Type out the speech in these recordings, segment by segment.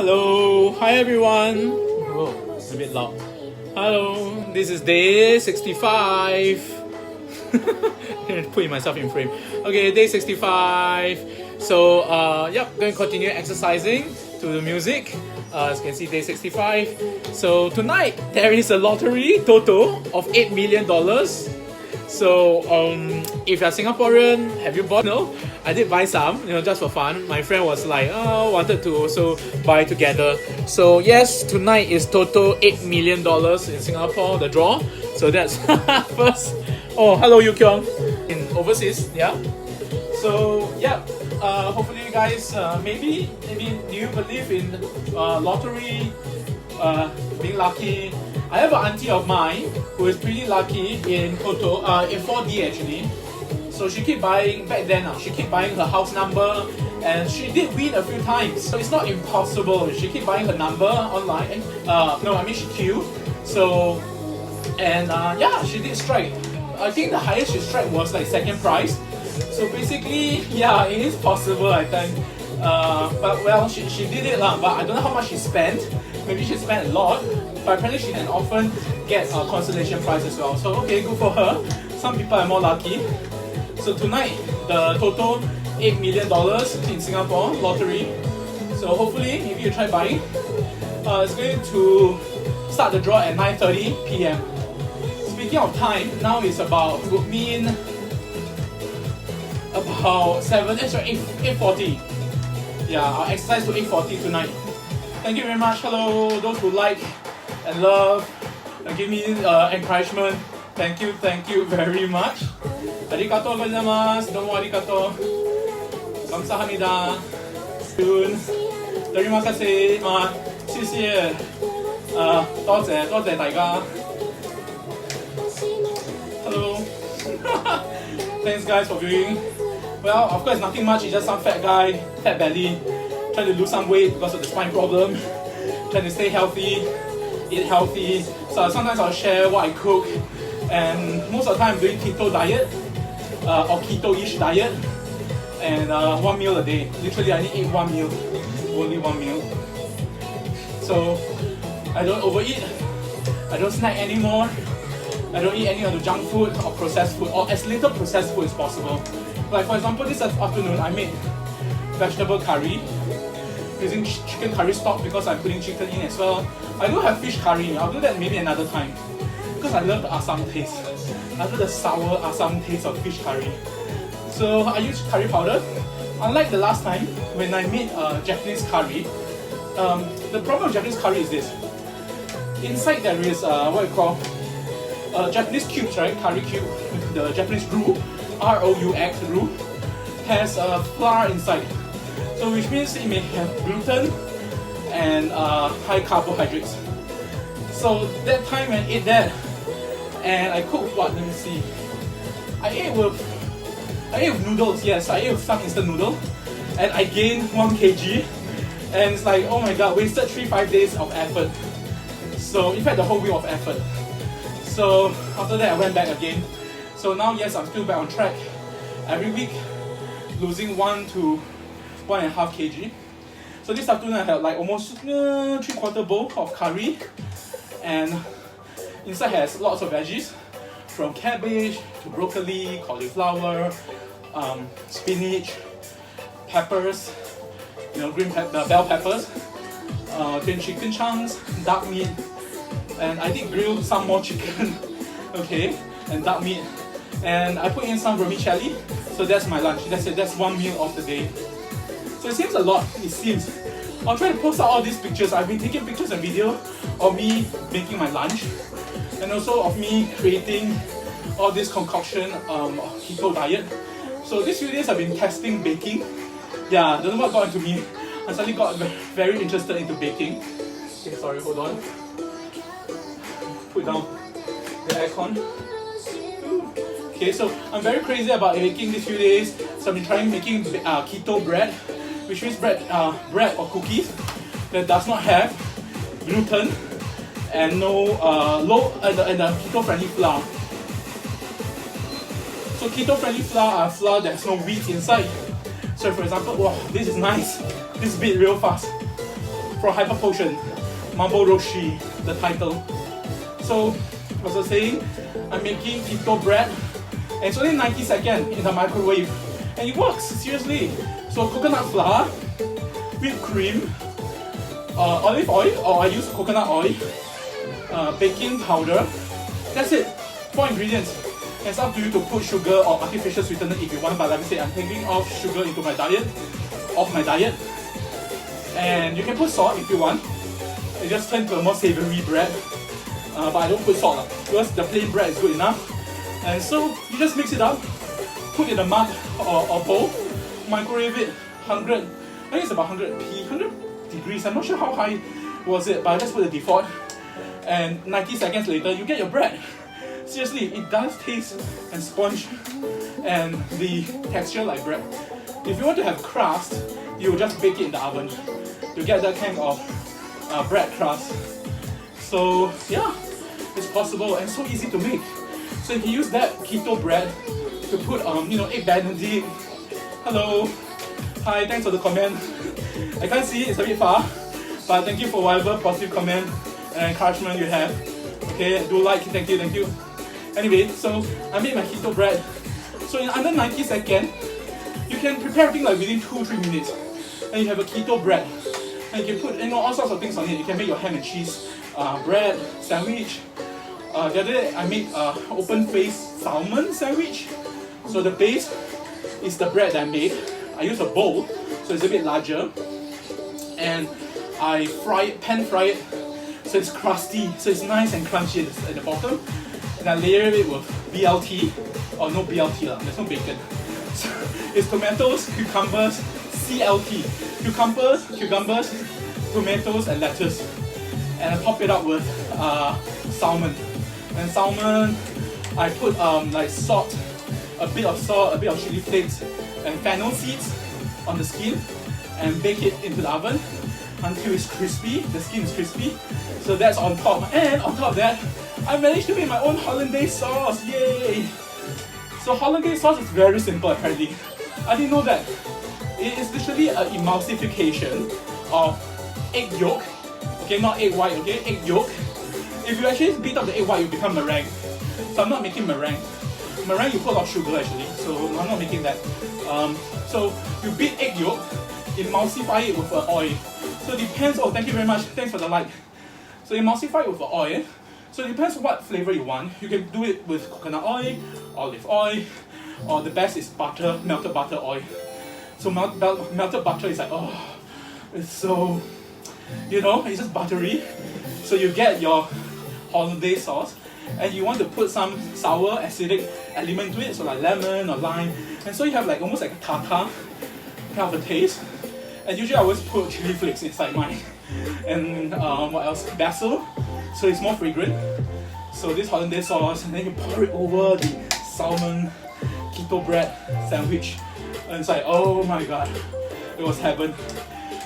Hello, hi everyone. Oh, it's a bit loud. Hello, this is day 65. Putting myself in frame. Okay, day 65. So, yep, going to continue exercising to the music. As you can see, day 65. So tonight there is a lottery TOTO of $8 million. So if you're Singaporean, have you bought? No, I did buy some, just for fun. My friend was like, oh, wanted to also buy together. So yes, tonight is TOTO $8 million in Singapore, the draw. So that's first. Oh, hello Yu Kyung in overseas, yeah. So yeah, hopefully you guys maybe do you believe in lottery, being lucky? I have an auntie of mine who is pretty lucky in TOTO, in 4D actually. So she keep buying, back then she keep buying her house number, and she did win a few times. So it's not impossible. She keep buying her number online. She queued. So, and yeah, she did strike. I think the highest she struck was like second prize. So basically, yeah, it is possible, I think. But well, she did it lah. But I don't know how much she spent. Maybe she spent a lot. But apparently she can often get a consolation prize as well. So okay, good for her. Some people are more lucky. So tonight, the TOTO $8 million in Singapore lottery. So hopefully, if you try buying, it's going to start the draw at 9:30 p.m. Speaking of time, now it's would mean about 8:40. Yeah, I'll exercise to 8:40 tonight. Thank you very much. Hello, those who like and love and give me encouragement. Thank you very much. Arigatou gozaimasu. Domo arigatou. 감사합니다. terima kasih. 谢谢. 多謝大家. Hello. Thanks guys for viewing. Well, of course nothing much, it's just some fat guy, fat belly, trying to lose some weight because of the spine problem, trying to stay healthy, eat healthy. So sometimes I'll share what I cook, and most of the time I'm doing keto diet, or keto-ish diet, and one meal a day. Literally I need to eat one meal, only one meal. So I don't overeat, I don't snack anymore, I don't eat any of the junk food or processed food, or as little processed food as possible. Like for example, this afternoon I made vegetable curry using chicken curry stock because I'm putting chicken in as well. I do have fish curry. I'll do that maybe another time because I love the asam taste. I love the sour asam taste of fish curry. So I use curry powder. Unlike the last time when I made Japanese curry, the problem with Japanese curry is this. Inside there is what you call Japanese cubes, right? Curry cube, the Japanese roux, R-O-U-X, roux, has flour inside. So which means it may have gluten and high carbohydrates. So that time when I ate that, and I cooked what? Let me see. I ate with noodles. Yes, I ate with some instant noodle, and I gained 1 kg. And it's like, oh my god, wasted 3-5 days of effort. So in fact, the whole week of effort. So after that, I went back again. So now, yes, I'm still back on track. Every week, losing 1 to 1.5 kg. So this afternoon, I had like almost 3/4 bowl of curry, and inside has lots of veggies, from cabbage to broccoli, cauliflower, spinach, peppers, green bell peppers, then chicken chunks, duck meat, and I did grill some more chicken, okay, and duck meat, and I put in some vermicelli. So that's my lunch. That's it. That's one meal of the day. So it seems a lot. It seems. I'll try to post out all these pictures. I've been taking pictures and video of me making my lunch, and also of me creating all this concoction keto diet. So these few days I've been testing baking. Yeah, don't know what got into me. I suddenly got very interested into baking. Okay, sorry, hold on. Put down the aircon. Okay, so I'm very crazy about baking these few days. So I've been trying making keto bread, which means bread or cookies that does not have gluten and no keto-friendly flour. So keto-friendly flour are flour that has no wheat inside. So for example, wow, this is nice. This beat real fast. for Hyper Potion, Mambo Roshi, the title. So, as I was saying, I'm making keto bread, and it's only 90 seconds in the microwave, and it works, seriously. So coconut flour, whipped cream, olive oil, or I use coconut oil, baking powder. That's it, 4 ingredients. And it's up to you to put sugar or artificial sweetener if you want, but like I said, I'm taking off sugar into my diet, And you can put salt if you want. It just turns to a more savory bread. But I don't put salt because the plain bread is good enough. And so you just mix it up, put it in a mug or bowl, microwave it 100, I think it's about 100 degrees. I'm not sure how high was it, but I just put the default. And 90 seconds later, you get your bread. Seriously, it does taste and sponge and the texture like bread. If you want to have crust, you just bake it in the oven. You get that kind of bread crust. So yeah, it's possible and so easy to make. So you can use that keto bread to put egg Benedict. Hello, hi, thanks for the comment. I can't see it, it's a bit far, but thank you for whatever positive comment and encouragement you have. Okay, do like, thank you. Anyway, so I made my keto bread. So in under 90 seconds, you can prepare everything like within 2-3 minutes, and you have a keto bread. And you can put all sorts of things on it. You can make your ham and cheese bread sandwich. The other day I made open face salmon sandwich. So the base is the bread that I made. I use a bowl, so it's a bit larger, and I pan fry it, so it's crusty, so it's nice and crunchy at the bottom. And I layer it with BLT, or no BLT lah, there's no bacon. So it's tomatoes, cucumbers, CLT, cucumbers, tomatoes and lettuce. And I top it up with salmon. And salmon, I put like salt, a bit of chili flakes, and fennel seeds on the skin, and bake it into the oven until it's crispy. The skin is crispy. So that's on top. And on top of that, I managed to make my own hollandaise sauce. Yay! So hollandaise sauce is very simple apparently. I didn't know that. It is literally an emulsification of egg yolk. Okay, not egg white, okay? Egg yolk. If you actually beat up the egg white, you become meringue. So I'm not making meringue. Meringue, you put a lot of sugar actually, so I'm not making that. So you beat egg yolk, emulsify it with oil. So it depends, oh thank you very much, thanks for the like. So emulsify it with oil. So it depends what flavor you want. You can do it with coconut oil, olive oil, or the best is butter, melted butter oil. So melted butter is like, oh, it's so, it's just buttery. So you get your hollandaise sauce, and you want to put some sour acidic element to it, so like lemon or lime, and so you have like almost like a tartar kind of a taste. And usually I always put chili flakes inside mine, and what else? Basil, so it's more fragrant. So this hollandaise sauce, and then you pour it over the salmon keto bread sandwich, and it's like, oh my god, it was heaven.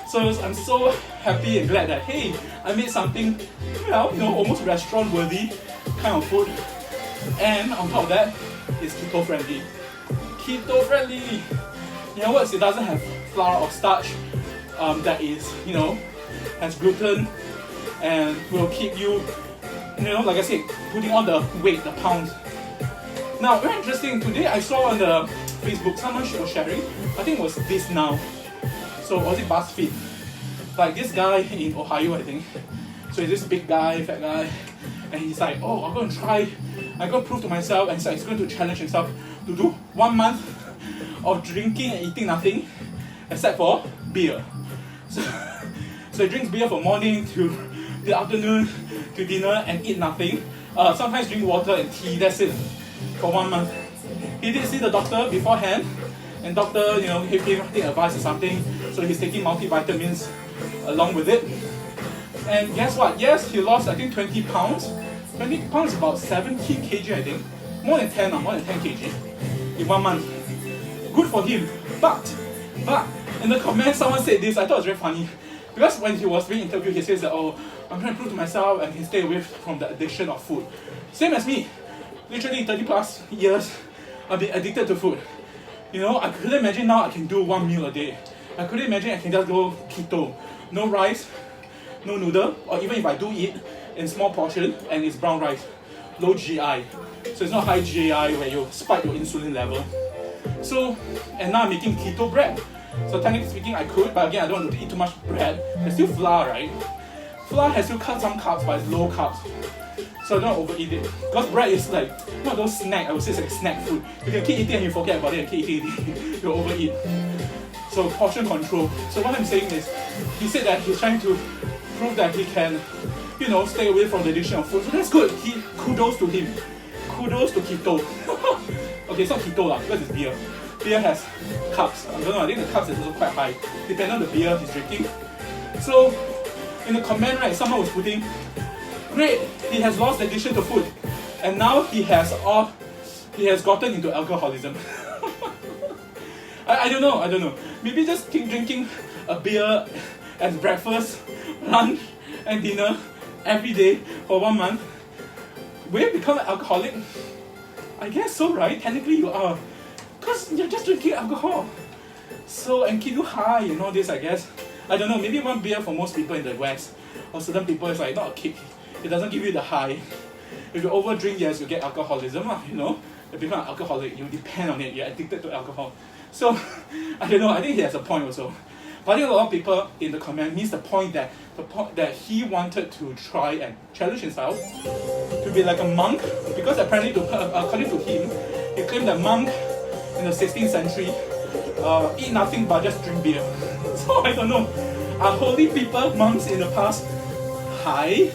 So I'm so happy and glad that hey, I made something, almost restaurant worthy kind of food, and on top of that, it's keto friendly. Keto friendly. In other words, it doesn't have flour or starch that is, has gluten and will keep you, like I said, putting on the weight, the pounds. Now, very interesting. Today I saw on the Facebook someone was sharing. I think it was This Now. So was it BuzzFeed? Like this guy in Ohio, I think. So he's this big guy, fat guy, and he's like, oh, I'm going to prove to myself, and so he's going to challenge himself to do 1 month of drinking and eating nothing except for beer. So he drinks beer from morning to the afternoon to dinner and eat nothing. Sometimes drink water and tea, that's it, for 1 month. He did see the doctor beforehand, and doctor, gave him advice or something, so he's taking multivitamins along with it. And guess what? Yes, he lost, I think, 20 pounds. 20 pounds is about 17 kg, I think. More than 10 kg in 1 month. Good for him. But, in the comments, someone said this, I thought it was very funny. Because when he was being interviewed, he says that, oh, I'm trying to prove to myself and can stay away from the addiction of food. Same as me. Literally 30 plus years, I've been addicted to food. I couldn't imagine now I can do 1 meal a day. I couldn't imagine I can just go keto. No rice, no noodle, or even if I do eat in small portion and it's brown rice, low GI. So it's not high GI where you spike your insulin level. So, and now I'm making keto bread. So technically speaking, I could, but again, I don't want to eat too much bread. There's still flour, right? Flour has still cut some carbs, but it's low carbs. So I don't overeat it. Because bread is like, not those snack, I would say it's like snack food. You can keep eating and you forget about it and keep eating, you'll overeat. So portion control. So what I'm saying is, he said that he's trying to prove that he can, you know, stay away from the addiction of food. So that's good. Kudos to him. Kudos to keto. Okay, it's not keto lah, because it's beer. Beer has carbs. I don't know, I think the carbs is also quite high, depending on the beer he's drinking. So, in the comment, right, someone was putting, great, he has lost addiction to food, and now he has gotten into alcoholism. I don't know. Maybe just keep drinking a beer at breakfast, lunch, and dinner every day for 1 month. Will you become an alcoholic? I guess so, right? Technically you are. Because you're just drinking alcohol. So, and keep you high and all this, I guess. I don't know, maybe one beer for most people in the West, or certain people, it's like not a kick. It doesn't give you the high. If you overdrink, yes, you get alcoholism, you know. You become an alcoholic, you depend on it, you're addicted to alcohol. So, I don't know, I think he has a point also. But I think a lot of people in the comment miss the point that he wanted to try and challenge himself to be like a monk, because apparently, according to him, he claimed that monk in the 16th century eat nothing but just drink beer. So I don't know, are holy people, monks in the past, high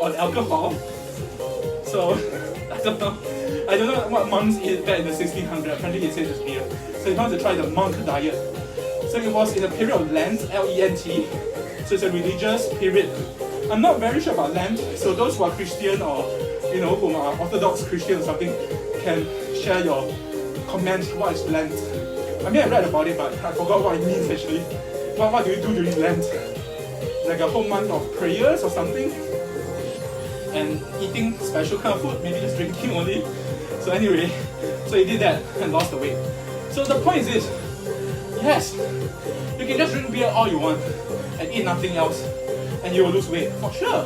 on alcohol? So I don't know what monks eat back in the 1600s. Apparently he says it's beer. So he wanted to try the monk diet. So it was in a period of Lent, L-E-N-T. So it's a religious period. I'm not very sure about Lent, so those who are Christian or, you know, who are Orthodox Christian or something can share your comments. What is Lent? I mean, I read about it, but I forgot what it means actually. What do you do during Lent? Like a whole month of prayers or something? And eating special kind of food, maybe just drinking only. So anyway, so he did that and lost the weight. So the point is this, yes, you can just drink beer all you want and eat nothing else and you will lose weight, for sure.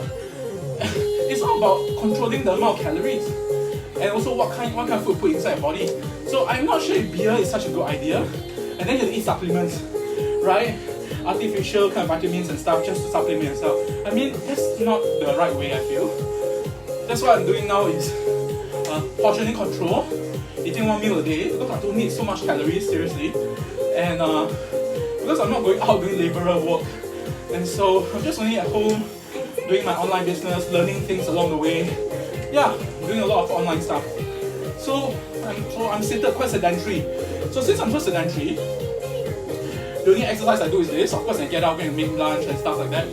It's all about controlling the amount of calories and also what kind of food put inside your body. So I'm not sure if beer is such a good idea. And then you eat supplements, right? Artificial kind of vitamins and stuff just to supplement yourself. I mean, that's not the right way, I feel. That's what I'm doing now is portioning control, eating 1 meal a day because I don't need so much calories, seriously. And because I'm not going out doing laborer work. And so I'm just only at home doing my online business, learning things along the way. Yeah, doing a lot of online stuff. So I'm seated quite sedentary. So since I'm so sedentary, the only exercise I do is this. Of course, I get out and make lunch and stuff like that.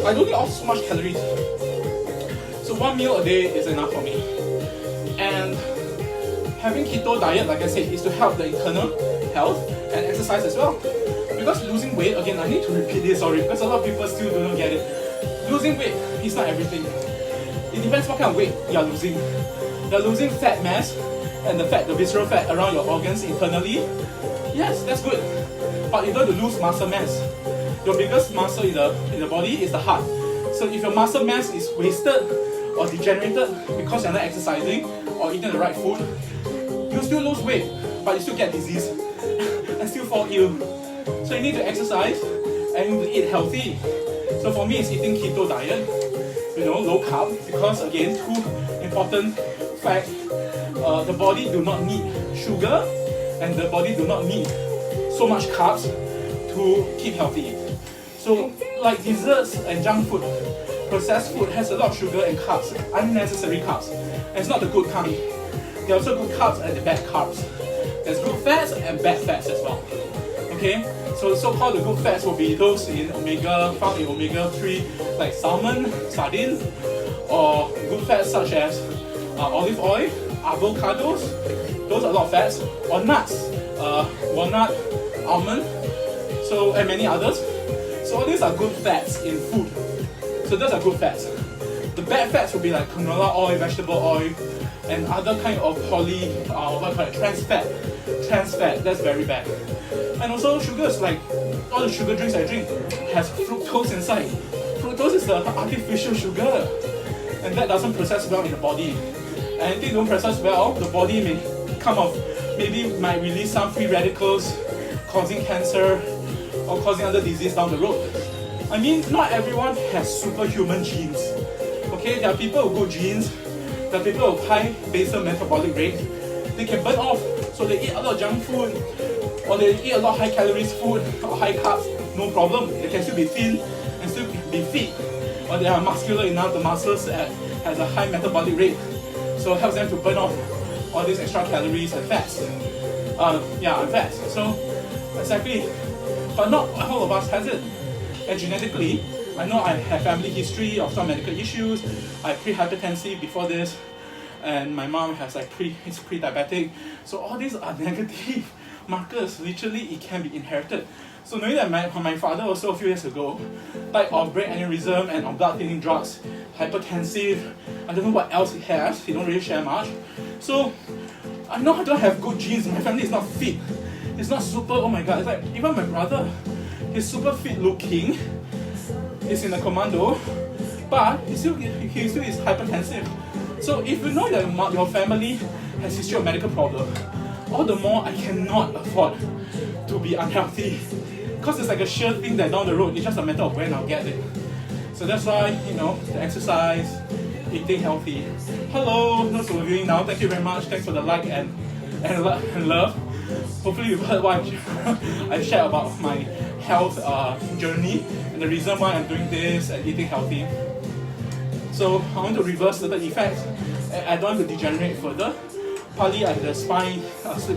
I don't need so much calories. So 1 meal a day is enough for me. And having keto diet, like I said, is to help the internal health and exercise as well. Because losing weight, again, I need to repeat this, sorry, because a lot of people still don't get it. Losing weight is not everything. It depends what kind of weight you are losing. You're losing fat mass and the visceral fat around your organs internally. Yes, that's good. But you don't want to lose muscle mass. Your biggest muscle in the body is the heart. So if your muscle mass is wasted or degenerated because you're not exercising or eating the right food, you still lose weight, but you still get disease and still fall ill. So you need to exercise and you need to eat healthy. So for me, it's eating keto diet, you know, low carb, because again, two important facts. The body do not need sugar and the body do not need so much carbs to keep healthy. So like desserts and junk food, processed food has a lot of sugar and carbs, unnecessary carbs. And it's not the good kind. There are also good carbs and the bad carbs. There's good fats and bad fats as well. Okay? So-called the good fats will be those found in omega-3, like salmon, sardine, or good fats such as olive oil, avocados, those are a lot of fats, or nuts, walnut, almond, and many others. So all these are good fats in food. So those are good fats. The bad fats will be like canola oil, vegetable oil, and other kind of trans fat. Trans fat, that's very bad. And also sugars, like all the sugar drinks I drink has fructose inside. Fructose is the artificial sugar, and that doesn't process well in the body. And if they don't process well, the body might release some free radicals, causing cancer or causing other disease down the road. I mean, not everyone has superhuman genes. Okay, there are people with good genes, there are people with high basal metabolic rate. They can burn off, so they eat a lot of junk food, or they eat a lot of high calories food or high carbs, no problem. They can still be thin and still be fit, or they are muscular enough, the muscles has a high metabolic rate, so it helps them to burn off all these extra calories and fats. And fats. So exactly, but not all of us has it. And genetically, I know I have family history of some medical issues. I pre-hypertensive before this, and my mom has is pre-diabetic. So all these are negative markers. Literally, it can be inherited. So knowing that my father also a few years ago died of brain aneurysm and of blood thinning drugs, hypertensive. I don't know what else he has. He don't really share much. So I know I don't have good genes. My family is not fit. It's not super. Oh my god! It's like even my brother. He's super fit looking, he's in the commando, but he still is hypertensive. So if you know that your family has history of medical problem, all the more I cannot afford to be unhealthy, because it's like a sure thing that down the road, it's just a matter of when I'll get it. So that's why, the exercise, eating healthy. Hello, those who are viewing now, thank you very much. Thanks for the like and love. Hopefully you've heard what I shared about my health journey and the reason why I'm doing this and eating healthy. So I want to reverse certain effects. I don't want to degenerate further. Partly I have the spine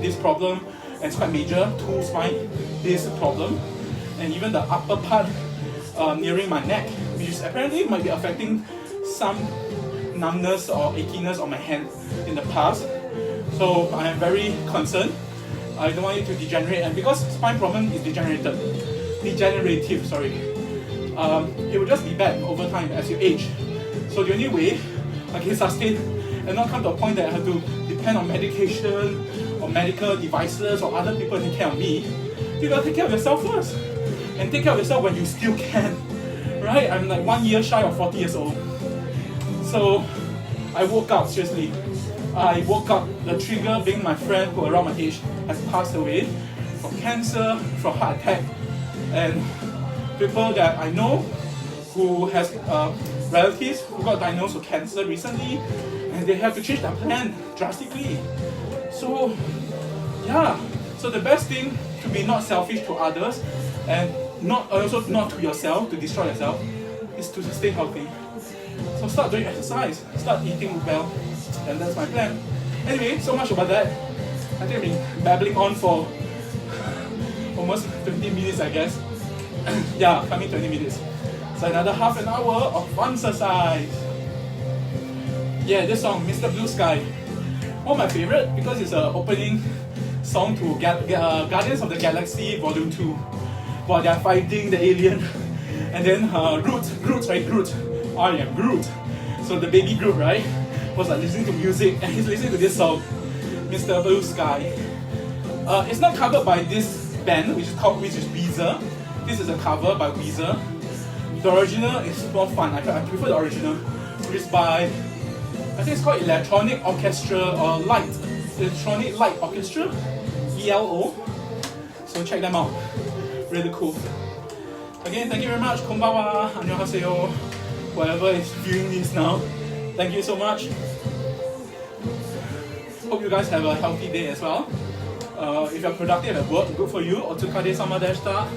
this problem, and it's quite major. 2 spine this problem, and even the upper part nearing my neck, which is apparently might be affecting some numbness or achiness on my hand in the past. So I am very concerned. I don't want it to degenerate, and because spine problem is degenerative, it will just be bad over time as you age. So the only way I can sustain and not come to a point that I have to depend on medication or medical devices or other people taking care of me, you gotta take care of yourself first. And take care of yourself when you still can. Right? I'm like 1 year shy of 40 years old. So I woke up, seriously. The trigger being my friend who around my age has passed away from cancer, from heart attack, and people that I know who has relatives who got diagnosed with cancer recently, and they have to change their plan drastically. So the best thing to be not selfish to others and not to yourself, to destroy yourself, is to stay healthy. So start doing exercise, start eating well, and that's my plan. Anyway, so much about that. I think I've been babbling on for almost 20 minutes, I guess. Coming 20 minutes. So another half an hour of FUN-xercise. This song, Mr. Blue Sky. One of my favorite because it's an opening song to Guardians of the Galaxy Volume 2. While they're fighting the alien. And then Groot. I am Groot. So the baby Groot, right, was like listening to music, and he's listening to this song, Mr. Blue Sky. It's not covered by this band, which is Weezer. This is a cover by Weezer. The original is more fun. I prefer the original, which is by, I think it's called Electronic Light Orchestra, ELO. So check them out. Really cool. Again, thank you very much. Konbawa, annyeonghaseyo. Whoever is viewing this now, thank you so much. Hope you guys have a healthy day as well. If you're productive at work, good for you. Otsukare sama deshita.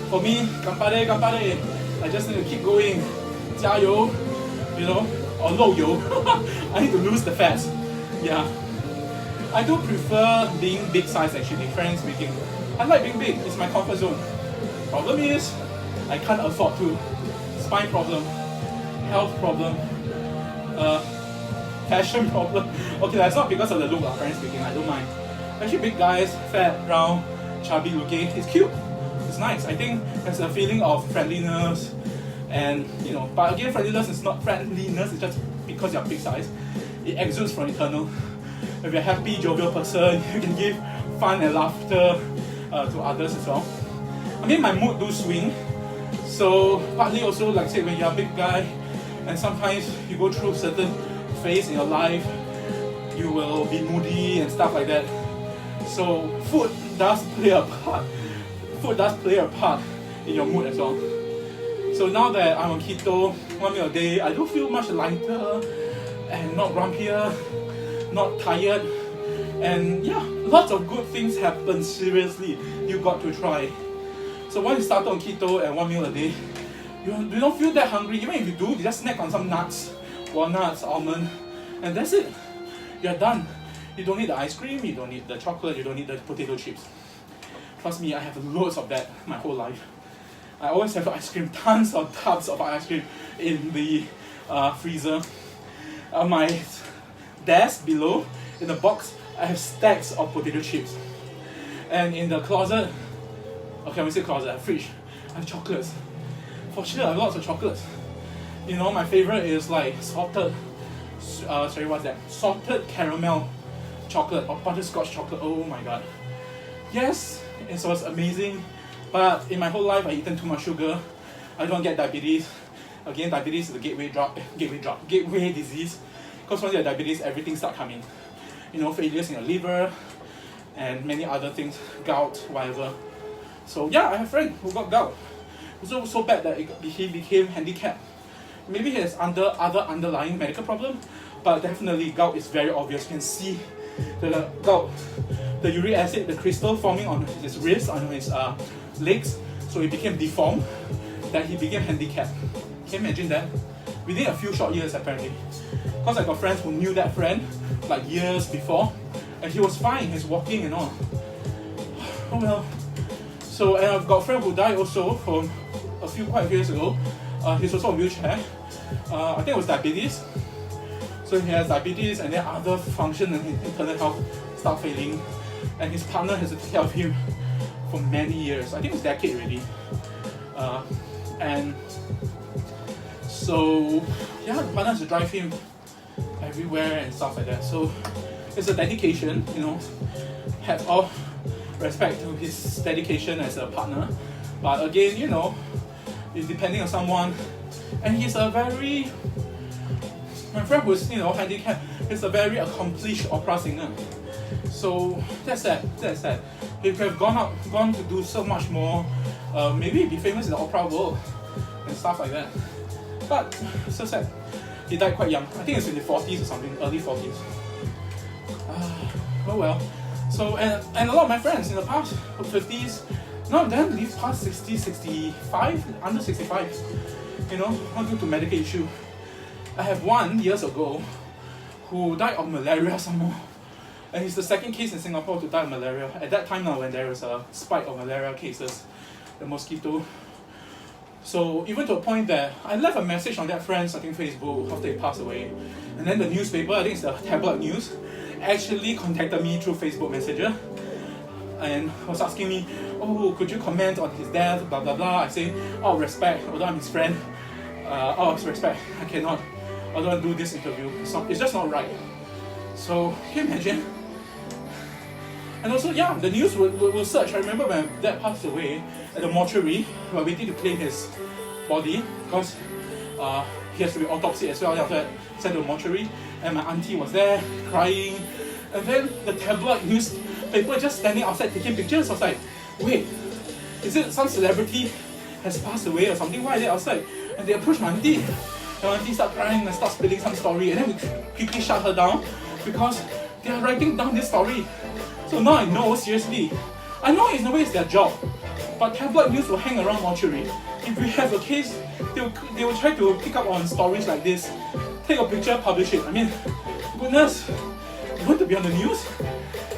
For me, ganpare. I just need to keep going. 加油, or 漏油. I need to lose the fat. I do prefer being big size actually, frankly speaking. I like being big, it's my comfort zone. Problem is, I can't afford to. Spine problem, health problem, fashion problem. Okay, that's not because of the look, frankly speaking, I don't mind. Actually, big guys, fat, round, chubby looking, it's cute. It's nice. I think there's a feeling of friendliness, and but again, friendliness is not friendliness, it's just because you're big size. It exudes from internal. If you're a happy, jovial person, you can give fun and laughter to others as well. I mean, my mood do swing. So partly also, like say, when you're a big guy, and sometimes you go through certain phase in your life, you will be moody and stuff like that. So food does play a part. Food does play a part in your mood as well. So now that I'm on keto, 1 meal a day, I do feel much lighter and not grumpier, not tired, and yeah, lots of good things happen. Seriously, you got to try. So once you start on keto and 1 meal a day, you don't feel that hungry. Even if you do, you just snack on some nuts, walnuts, almond, and that's it. You're done. You don't need the ice cream, you don't need the chocolate, you don't need the potato chips. Trust me, I have loads of that my whole life. I always have ice cream, tons of tubs of ice cream in the freezer. On my desk below, in the box, I have stacks of potato chips. And in the closet, okay, when I say closet, fridge, I have chocolates. For sure, I have lots of chocolates. You know, my favorite is like salted caramel chocolate or butterscotch chocolate. Oh my god. Yes, it was amazing, but in my whole life I've eaten too much sugar. I don't get diabetes. Again, diabetes is a gateway disease. Because once you have diabetes, everything starts coming. You know, failures in your liver and many other things, gout, whatever. So yeah, I have a friend who got gout. It was so bad that he became handicapped. Maybe he has other underlying medical problem, but definitely gout is very obvious. You can see the gout, the uric acid, the crystal forming on his wrists, on his legs. So he became deformed, that he became handicapped. Can you imagine that? Within a few short years apparently. Because I got friends who knew that friend like years before, and he was fine, he's walking and all. Oh well. So, and I've got a friend who died also from quite a few years ago. He's also on a wheelchair. I think it was diabetes. So he has diabetes, and then other function and internal health start failing. And his partner has to take care of him for many years. I think it was a decade already. And so, yeah, the partner has to drive him everywhere and stuff like that. So it's a dedication, you know. Have all respect to his dedication as a partner. But again, you know, it's depending on someone. And he's a very, my friend who's, you know, handicapped, is a very accomplished opera singer. So that's sad. He could have gone to do so much more, maybe be famous in the opera world and stuff like that. But so sad. He died quite young. I think it's in the 40s or something, early 40s. Oh well. So, and a lot of my friends in the past, 50s, none of them live past 60, 65, under 65. You know, not due to medical issue. I have one years ago who died of malaria some more. And he's the second case in Singapore to die of malaria. At that time now, when there was a spike of malaria cases, the mosquito. So even to a point that I left a message on that friend's, I think, Facebook after he passed away. And then the newspaper, I think it's the tabloid news, actually contacted me through Facebook Messenger and was asking me, oh, could you comment on his death, blah blah blah. I say, out of respect, although I'm his friend, out of respect, I cannot do this interview. It's just not right. So can you imagine? And also, yeah, the news will search. I remember when my dad passed away at the mortuary, we were waiting to claim his body because he has to be autopsied as well. After that, sent to the mortuary, and my auntie was there crying. And then the tabloid newspaper just standing outside taking pictures. I was like, wait, is it some celebrity has passed away or something? Why are they outside? And they approached my auntie. And my auntie started crying and started spilling some story. And then we quickly shut her down because they are writing down this story. So now I know, seriously. I know in a way it's their job, but tabloid news will hang around mortuary. If we have a case, they will try to pick up on stories like this. Take a picture, publish it. I mean, goodness, you want to be on the news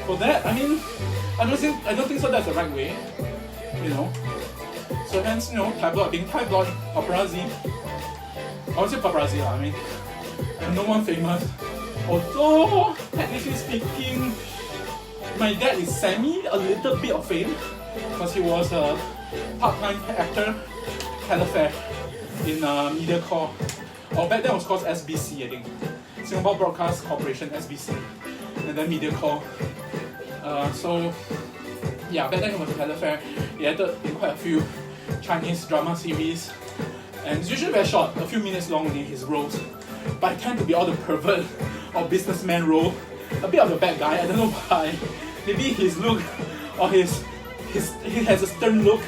for that? I mean, I don't think so. That's the right way, you know. So hence, you know, tabloid being tabloid, paparazzi. I would say paparazzi. I mean, and no one famous. Although technically speaking, my dad is a little bit of fame because he was a part-time actor, Calefare, in MediaCorp. Or back then it was called SBC, I think. Singapore Broadcast Corporation, SBC. And then MediaCorp. So, yeah, back then he was a Calefare. he acted in quite a few Chinese drama series, and it's usually very short, a few minutes long only, his roles. But I tend to be all the pervert or businessman role, a bit of the bad guy, I don't know why. Maybe his look, or he has a stern look,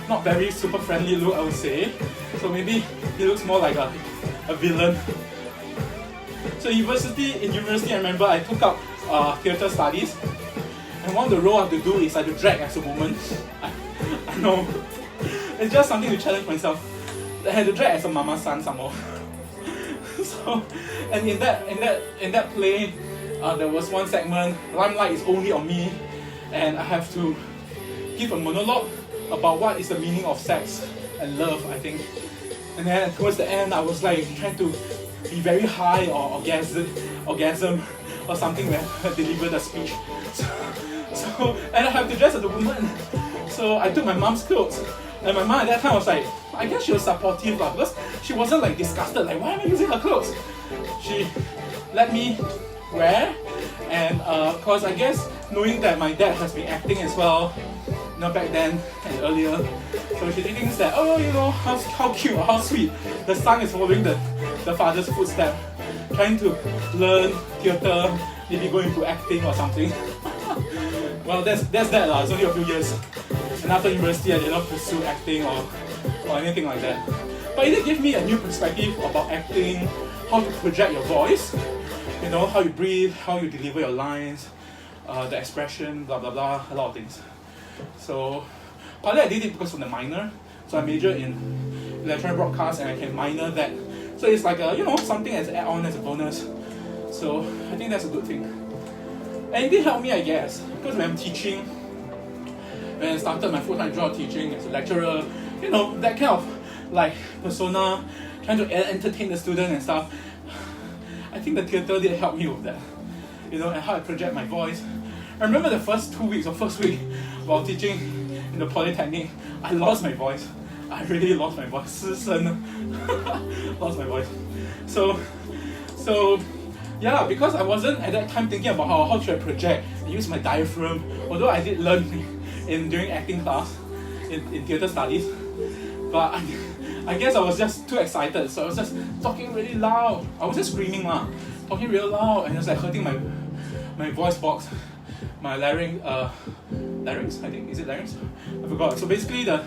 not very super friendly look, I would say. So maybe he looks more like a villain. So in university, I remember I took up theatre studies, and one of the roles I have to do is I have to drag as a woman. I know, it's just something to challenge myself. I had to drag as a mama son some more. So, and in that play, there was one segment, limelight is only on me, and I have to give a monologue about what is the meaning of sex and love, I think. And then towards the end, I was like trying to be very high or orgasm or something when I deliver the speech. So and I have to dress as a woman. So I took my mom's clothes, and my mom at that time was like, I guess she was supportive because she wasn't like disgusted, like, why am I using her clothes? She let me wear, and cause I guess knowing that my dad has been acting as well, you know, back then and earlier, so she thinks that, oh, you know, how cute or how sweet, the son is following the father's footsteps, trying to learn theatre, maybe go into acting or something. Well, that's that lah. It's only a few years, and after university I did not pursue acting or anything like that. But it did give me a new perspective about acting, how to project your voice, you know, how you breathe, how you deliver your lines, the expression, blah blah blah, a lot of things. So partly I did it because of the minor. So I majored in electronic broadcast and I can minor that. So it's like a, you know, something as an add-on, as a bonus. So I think that's a good thing. And it did help me, I guess, because when I'm teaching, when I started my full-time job teaching as a lecturer, you know, that kind of like persona, trying to entertain the student and stuff. I think the theatre did help me with that, you know, and how I project my voice. I remember the first 2 weeks or first week while teaching in the Polytechnic, I lost my voice. I really lost my voice. 失声. Lost my voice. So yeah, because I wasn't at that time thinking about how should I project and use my diaphragm, although I did learn during acting class in theatre studies. But I guess I was just too excited, so I was just talking really loud. I was just screaming lah, talking real loud, and it was like hurting my voice box, my larynx, I think, is it larynx? I forgot. So basically the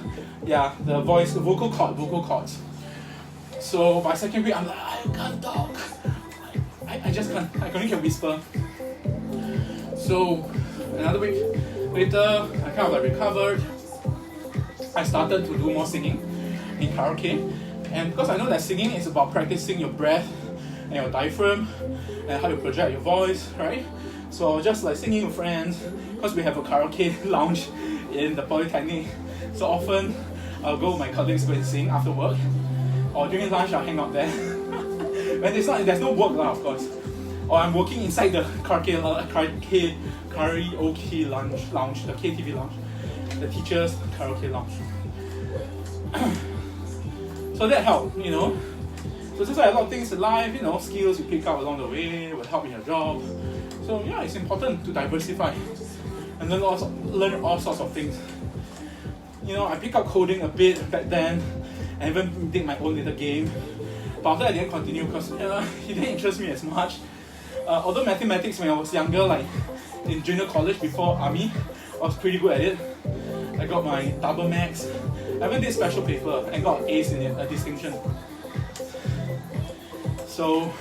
voice, the vocal cords. So by second week, I'm like, I can't talk. I just can't. I only can whisper. So another week later, I kind of like recovered. I started to do more singing in karaoke, and because I know that singing is about practicing your breath and your diaphragm and how you project your voice, right? So I was just like singing with friends, because we have a karaoke lounge in the Polytechnic. So often I'll go with my colleagues go and sing after work, or during lunch I'll hang out there. When there's no work lah, of course. Or I'm working inside the karaoke lounge, the KTV lounge, the teachers' karaoke lounge. So that helped, you know. So just like a lot of things in life, you know, skills you pick up along the way will help in your job. So yeah, it's important to diversify and learn all sorts of things. You know, I picked up coding a bit back then, and even did my own little game. But after I didn't continue because it didn't interest me as much. Although mathematics when I was younger, like in junior college before army, I was pretty good at it. I got my double max. I even did special paper and got A's in it, a distinction. So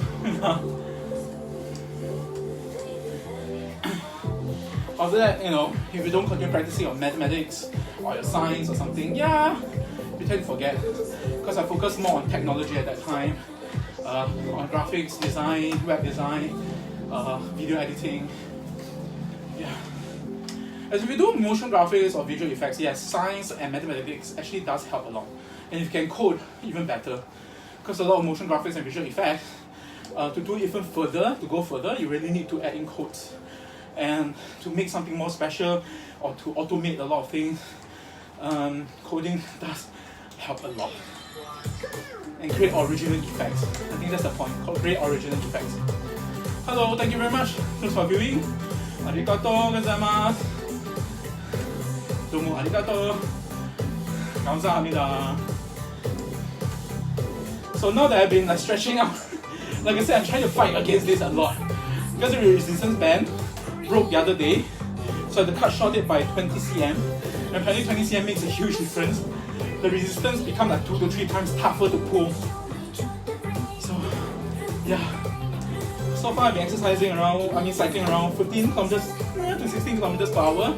after that, you know, if you don't continue practicing your mathematics or your science or something, yeah, you tend to forget. Because I focused more on technology at that time, on graphics design, web design, video editing. Yeah. As if you do motion graphics or visual effects, yes, science and mathematics actually does help a lot. And if you can code, even better. Because a lot of motion graphics and visual effects, to do even further, to go further, you really need to add in codes. And to make something more special or to automate a lot of things, coding does help a lot. And create original effects. I think that's the point, create original effects. Hello, thank you very much. Thanks for viewing. Arigatou gozaimasu. Domo arigatou. 감사합니다. So now that I've been like stretching out, like I said, I'm trying to fight against this a lot. Because the resistance band broke the other day, so I had to cut short it by 20 cm. And apparently 20 cm makes a huge difference. The resistance becomes like 2 to 3 times tougher to pull. So yeah. So far I've been exercising around, cycling around 15 kilometers to 16 kilometers per hour.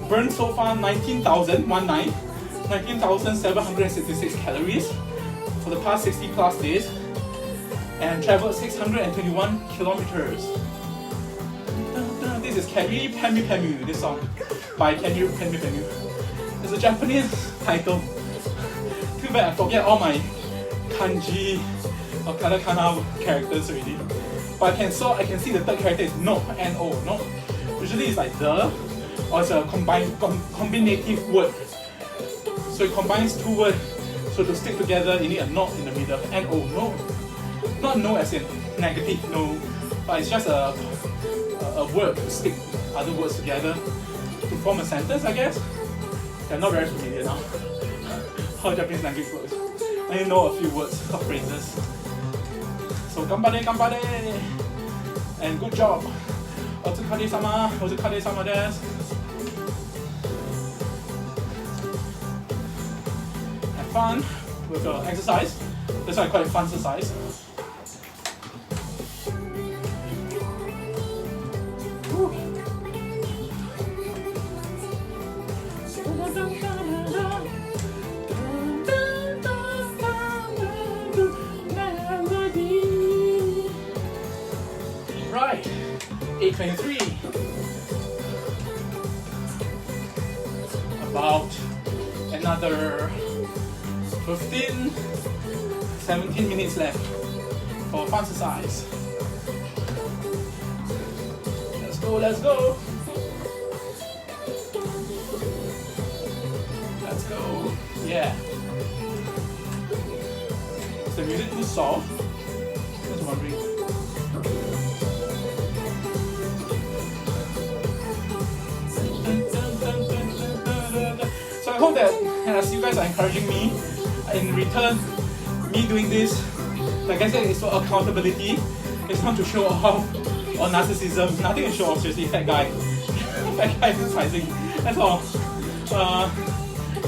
Burned so far 19,766 calories for the past 60 plus days, and traveled 621 kilometers. This is Keri Pemu Pemu, this song by Keri Pemu Pemu. It's a Japanese title. Too bad I forget all my kanji or katakana characters already. But I can see the third character is no, N-O, no. Usually it's like the, or it's a combinative word. So it combines two words. So to stick together, you need a knot in the middle. N-O, no. Not no as in negative, no. But it's just a word to stick other words together to form a sentence, I guess. They're not very familiar now how Japanese language works. I only know a few words or phrases. So ganbare, ganbare! And good job! Otsukare-sama, otsukare-sama desu. Have fun with your exercise. That's why I call it FUN-xercise. Right, 8:23. About another 17 minutes left for FUN-xercise. Let's go, let's go. Let's go. Yeah. Is the music too soft? Just wondering. So I hope that as you guys are encouraging me, in return, me doing this, like I said, it's for accountability. It's not to show off or narcissism. Nothing to show off, seriously. Fat guy. Fat guy exercising. That's all.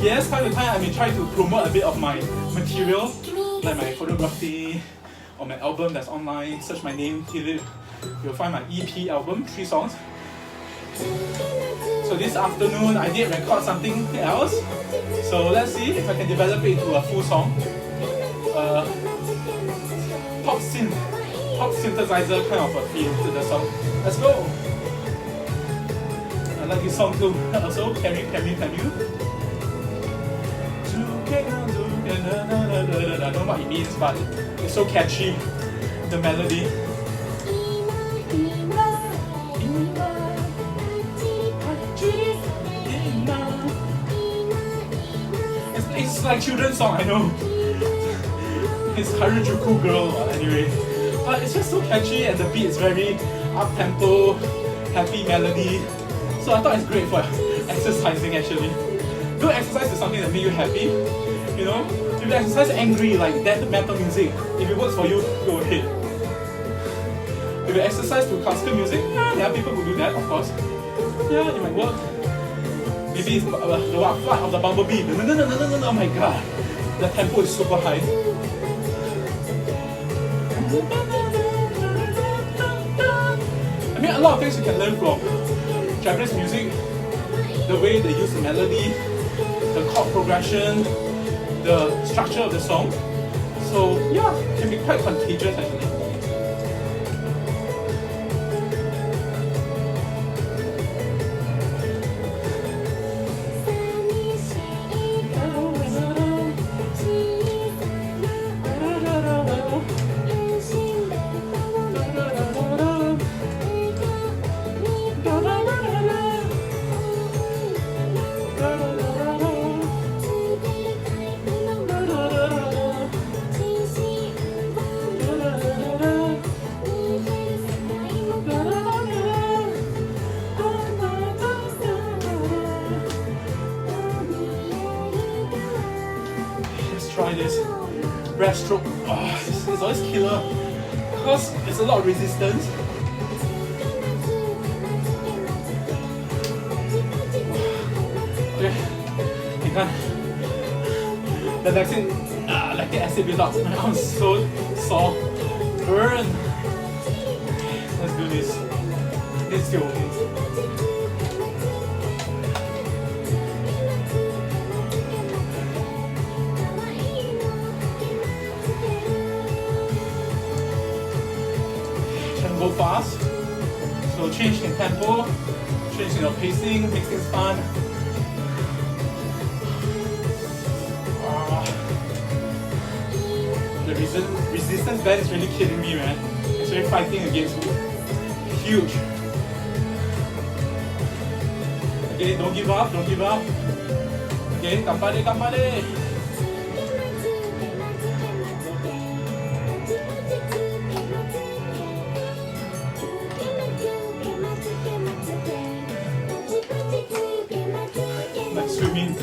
Yes, time to time I may try to promote a bit of my material, like my photography or my album that's online. Search my name, you'll find my EP album, 3 songs. So this afternoon I did record something else. So let's see if I can develop it into a full song. Pop synthesizer kind of a feel to the song. Let's go! I like this song too. Also, Keri Pemu Pemu. I don't know what it means, but it's so catchy. The melody. It's like children's song, I know. It's Harajuku Girl anyway. But it's just so catchy and the beat is very up-tempo, happy melody. So I thought it's great for exercising actually. Do exercise is something that makes you happy. You know, if you exercise angry like that metal music, if it works for you, go ahead. If you exercise to classical music, yeah, there are people who do that, of course. Yeah, it might work. Maybe it's the flight of the bumblebee. Oh my god, the tempo is super high. I mean, a lot of things you can learn from Japanese music. The way they use the melody, the chord progression, the structure of the song. So yeah, it can be quite contagious actually. try this breaststroke. Oh, it's always killer because there's a lot of resistance. Okay, you can. The lactic acid build-up. My arm's so sore. Burn. Let's do this. It's still okay. Can go fast. So change in tempo, change in your pacing, makes things fun. The resistance band is really killing me, man. It's really fighting against me. Huge. Okay, don't give up, don't give up. Okay, ganbare, ganbare. Like swimming.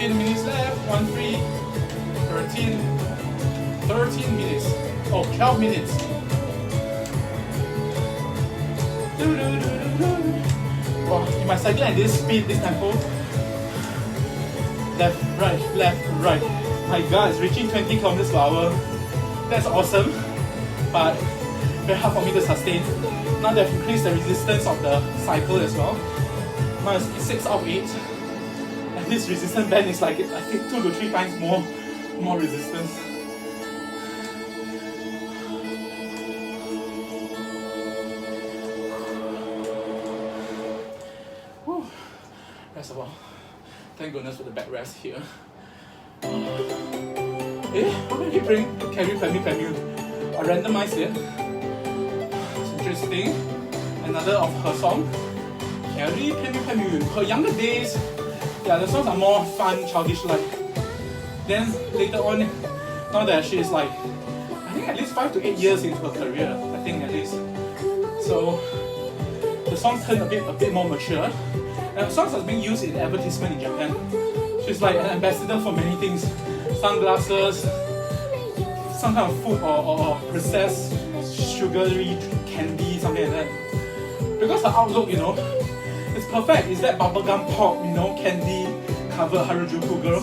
Minutes left, 1 3, 13 minutes. Oh, 12 minutes. Wow, if I cycle at this speed, this tempo, left, right. My god, it's reaching 20 kilometers per hour. That's awesome, but very hard for me to sustain. Now they've increased the resistance of the cycle as well. Now it's 6 out of 8. This resistance band is like, I think 2 to 3 times more resistance. Whew. Rest of all, thank goodness for the back rest here. How can you bring carry Pemu? I randomized it. It's interesting. Another of her song, Carry Pemu. Her younger days, yeah, the songs are more fun, childish-like. Then later on, now that she is like, I think at least 5 to 8 years into her career, I think at least. So the songs turn a bit more mature. And the songs are being used in advertisement in Japan. She's like an ambassador for many things. Sunglasses, some kind of food or processed sugary candy, something like that. Because her outlook, you know, it's perfect. It's that bubblegum pop, you know, candy covered Harajuku girl.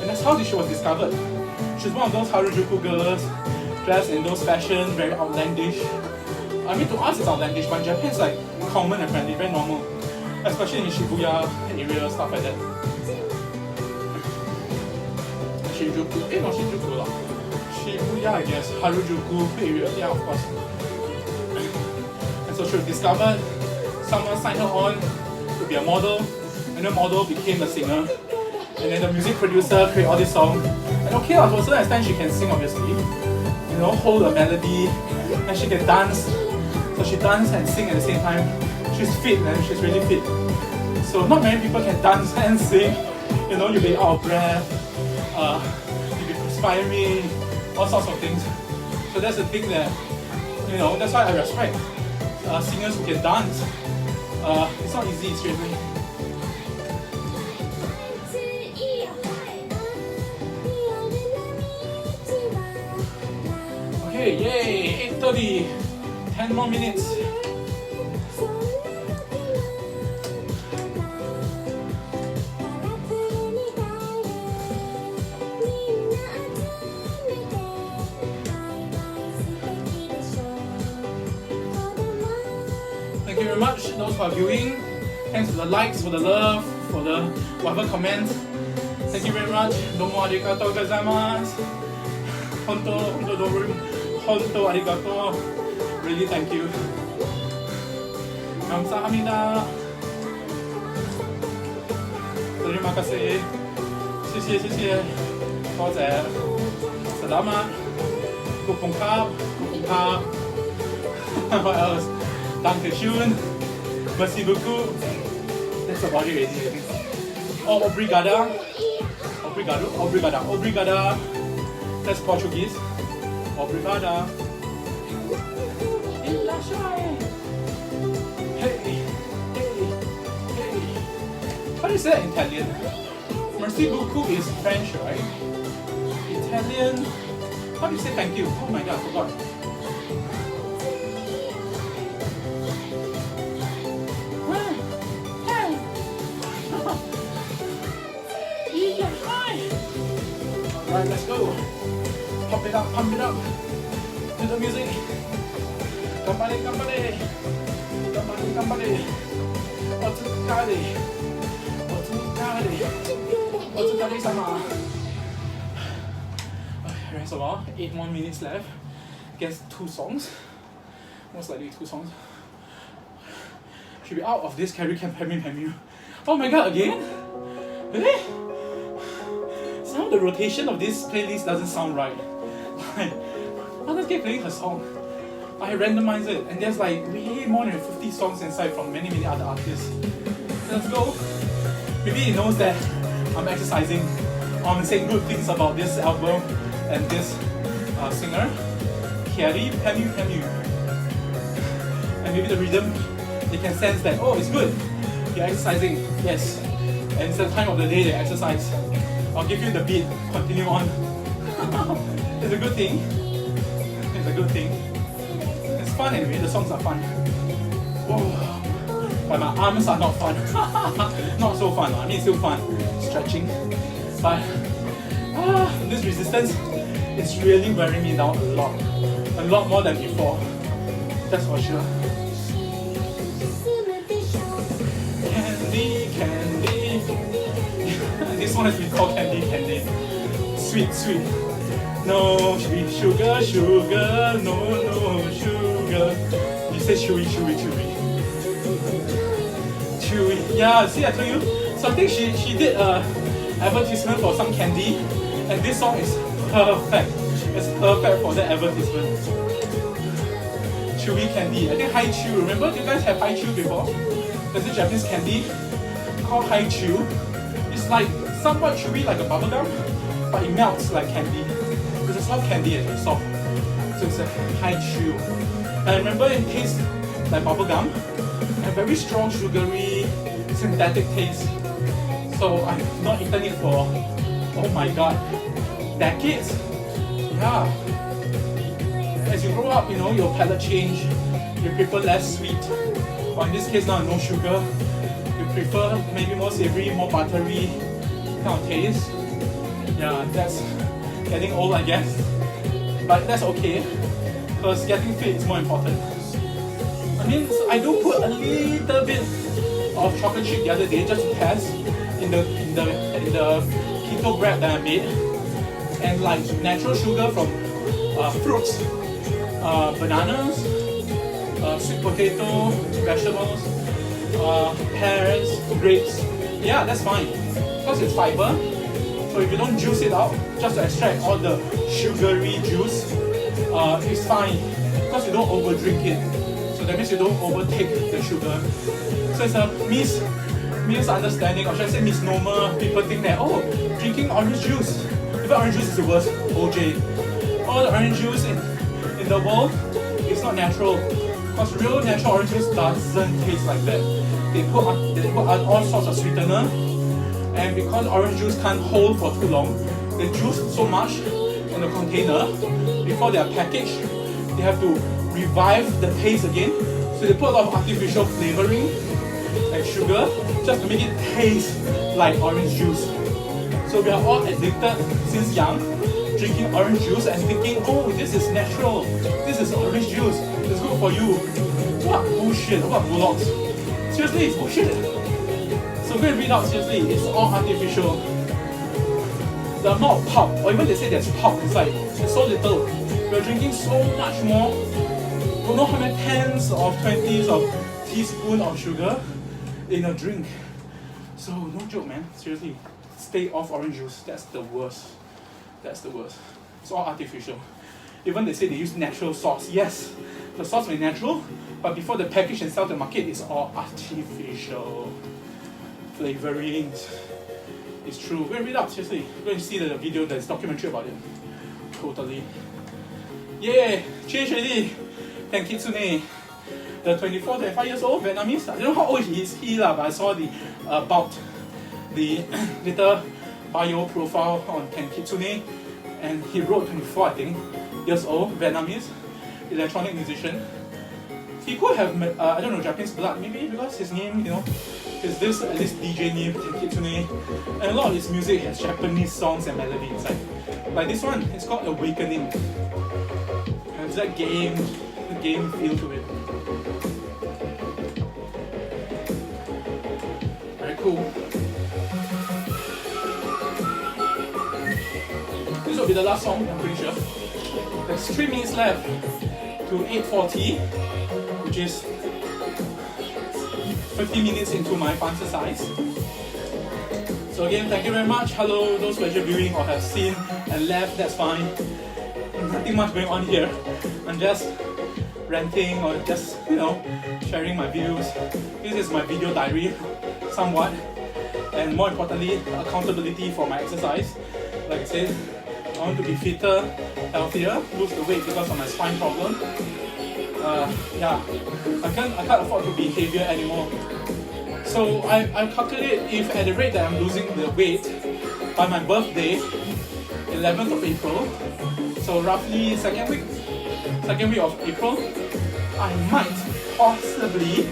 And that's how she was discovered. She's one of those Harajuku girls dressed in those fashion, very outlandish. I mean, to us it's outlandish, but in Japan it's like common and friendly, very normal. Especially in Shibuya area, stuff like that. Shibuya, I guess. Harajuku area, yeah, of course. And so she was discovered. Someone signed her on to be a model, and the model became a singer. And then the music producer created all this song. And okay, to a certain extent she can sing, obviously. You know, hold a melody, and she can dance. So she dances and sing at the same time. She's fit, and she's really fit. So not many people can dance and sing. You know, you'll be out of breath, you'll be perspiring, all sorts of things. So that's the thing that, you know, that's why I respect singers who can dance. It's not easy, seriously. Okay, yay! 8:30, 10 more minutes. Thank you very much, those who are viewing. Thanks for the likes, for the love, for the whatever comments. Thank you very much. Domo arigatou gozaimasu. Honto arigatou. Really thank you. 감사합니다. Terima kasih. 谢谢. 多謝. Salamat. Kupungkap. What else? Dankeschön. Merci beaucoup. That's about it, I think. Oh, obrigada. Obrigada. That's Portuguese. Obrigada. Il lasciare. Hey, hey, hey. How do you say that in Italian? Merci beaucoup is French, right? Italian. How do you say thank you? Oh my god, I forgot. Alright, let's go. Pump it up, pump it up. To the music. Gambare, gambare. Gambare, gambare. Otsukare. Otsukare. Otsukare sama. Rest a while. 8 more minutes left. Guess 2 songs. Most likely 2 songs. Should be out of this carry camp. Oh my god, again? Really? Somehow the rotation of this playlist doesn't sound right. Like, I'll just keep playing her song. I randomize it, and there's like way more than 50 songs inside from many other artists. Let's go. Maybe he knows that I'm exercising, or I'm saying good things about this album and this singer. Carry Pemu. And maybe the rhythm, they can sense that, oh, it's good. You're exercising, yes. And it's the time of the day they exercise. I'll give you the beat, continue on. It's a good thing. It's a good thing. It's fun anyway, the songs are fun. Whoa. But my arms are not fun. Not so fun, I mean still fun. Stretching. But this resistance is really wearing me down a lot. A lot more than before. That's for sure. Candy. This one has been called candy. Sweet. No sugar, no sugar. You say chewy. Yeah, see, I told you. So I think she did a advertisement for some candy, and this song is perfect. It's perfect for that advertisement. Chewy candy. I think Haichu. Remember, do you guys have Haichu before? There's a Japanese candy called Haichu. It's like somewhat chewy like a bubblegum, but it melts like candy. Because it's soft candy and it's soft. So it's a Haichu. And remember, it tastes like bubblegum and very strong, sugary, synthetic taste. So I've not eaten it for, oh my god, decades. Yeah. As you grow up, your palate change. You prefer less sweet. Or in this case now, no sugar. You prefer maybe more savory, more buttery kind of taste. Yeah, that's getting old, I guess. But that's okay, because getting fit is more important. I mean, I do put a little bit of chocolate chip the other day just to test in the keto bread that I made, and like natural sugar from fruits, bananas, sweet potato, vegetables, pears, grapes. Yeah, that's fine because it's fiber. So if you don't juice it out, just to extract all the sugary juice, it's fine because you don't overdrink it. So that means you don't overtake the sugar. So it's a misunderstanding, or should I say misnomer. People think that, oh, drinking orange juice, even orange juice is the worst. OJ. All the orange juice in the world is not natural. Because real natural orange juice doesn't taste like that. They put on all sorts of sweetener, and because orange juice can't hold for too long, they juice so much in the container before they are packaged. They have to revive the taste again. So they put a lot of artificial flavoring and sugar just to make it taste like orange juice. So we are all addicted since young, drinking orange juice and thinking, oh, this is natural, this is orange juice, it's good for you. What bullshit, what bullocks. Seriously, it's bullshit. So go and read out, seriously, it's all artificial. The amount of pulp, or even they say there's pulp inside, it's so little. We're drinking so much more. Don't know how many tens of 20s of teaspoon of sugar in a drink. So no joke, man, seriously. Stay off orange juice, that's the worst. That's the worst. It's all artificial. Even they say they use natural sauce. Yes, the sauce may be natural, but before the package and sell to the market, it's all artificial flavorings. It's true. Go and read up, seriously. Go and see the video, there's documentary about it. Totally. Yeah, change already. Thank Kitsune. The 24, 25 years old Vietnamese. I don't know how old he is, but I saw the about the little bio profile on Ken Kitsune, and he wrote 24, I think, years old, Vietnamese, electronic musician. He could have, I don't know, Japanese blood, maybe because his name, you know, is this DJ name, Ken Kitsune, and a lot of his music has Japanese songs and melody inside. Like this one, it's called Awakening. Has that game feel to it. Very cool. This will be the last song, I'm pretty sure. There's 3 minutes left to 8:40, which is 50 minutes into my FUN-xercise. So again, thank you very much. Hello, those who are just viewing or have seen and left, that's fine. Nothing much going on here. I'm just ranting or just, you know, sharing my views. This is my video diary, somewhat. And more importantly, accountability for my exercise. Like I said, I want to be fitter, healthier, lose the weight because of my spine problem. Yeah, I can't afford to be heavier anymore. So I calculate if at the rate that I'm losing the weight by my birthday, 11th of April, so roughly second week of April, I might possibly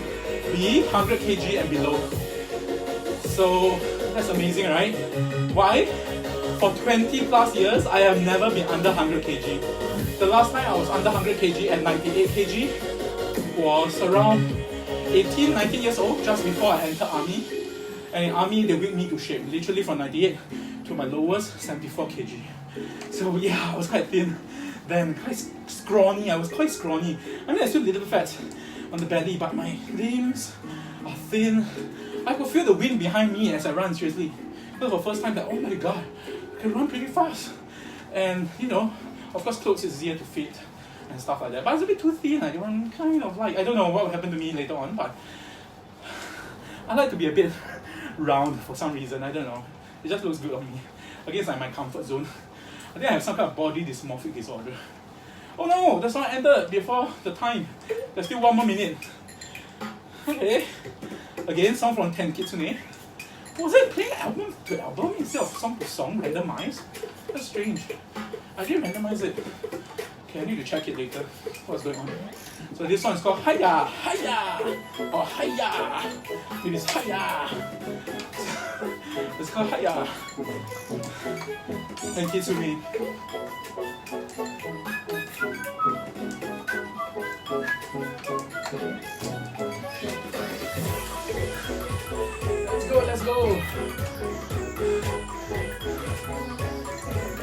be 100 kg and below. So that's amazing, right? Why? For 20 plus years, I have never been under 100 kg. The last time I was under 100 kg at 98 kg was around 18, 19 years old, just before I entered army. And in army, they whipped me to shape, literally from 98 to my lowest, 74 kg. So yeah, I was quite thin then, quite scrawny. I was quite scrawny. I mean, I still a little fat on the belly, but my limbs are thin. I could feel the wind behind me as I run, seriously. It was the first time that, oh my god, I can run pretty fast. And, you know, of course, clothes is easier to fit and stuff like that. But I was a bit too thin. I don't kind of like, I don't know what will happen to me later on, but I like to be a bit round for some reason. I don't know. It just looks good on me. I guess I'm my comfort zone. I think I have some kind of body dysmorphic disorder. Oh no, that's not ended before the time. There's still 1 more minute. Okay. Again, song from Ken Kitsune. Was it playing album to album instead of song to song, randomized? That's strange. I didn't randomize it. Okay, I need to check it later. What's going on? So this one is called Hiya, Hiya, or Hiya. Maybe it's Hiya. It's called Hiya. And Kitsune. Let's go.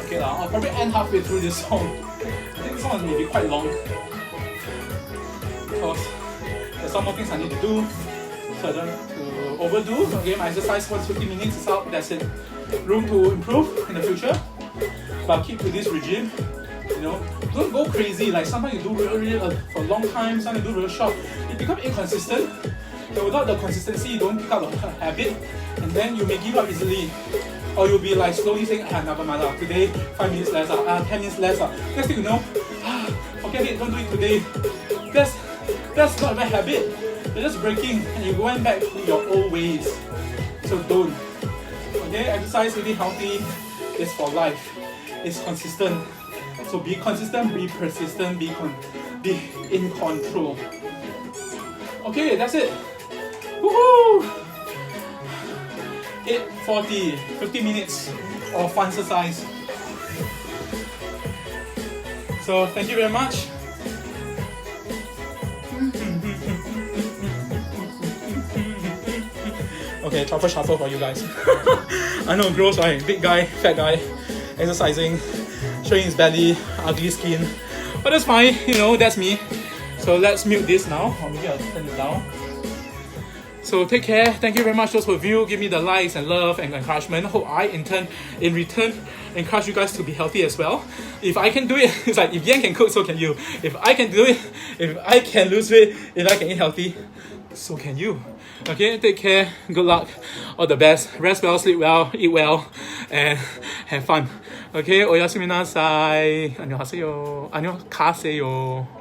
Okay, I'll probably end halfway through this song. I think this song may be quite long because there's some more things I need to do, so I don't have to overdo. Okay, my exercise for 50 minutes is out. That's it. Room to improve in the future, but I'll keep to this regime. You know, don't go crazy. Like sometimes you do really for a long time, sometimes you do real short. You become inconsistent. So without the consistency, you don't pick up a habit, and then you may give up easily. Or you'll be like slowly saying, never mind, today 5 minutes less, 10 minutes less. Next thing you know, forget it, don't do it today. That's not a bad habit. You're just breaking and you're going back to your old ways. So don't. Okay, exercise, really healthy is for life. It's consistent. So be consistent, be persistent, be in control. Okay, that's it. Woohoo! 8:40, 50 minutes of FUN-xercise. So thank you very much. Okay, chopper shuffle for you guys. I know, gross, right? Big guy, fat guy, exercising, showing his belly, ugly skin. But that's fine, you know, that's me. So let's mute this now, or maybe I'll turn it down. So take care. Thank you very much those who view. Give me the likes and love and encouragement. Hope I in return encourage you guys to be healthy as well. If I can do it, it's like if Yan can cook, so can you. If I can do it, if I can lose weight, if I can eat healthy, so can you. Okay, take care, good luck, all the best. Rest well, sleep well, eat well, and have fun. Okay, 오야스미 나사이. 안녕하세요. 안녕하세요.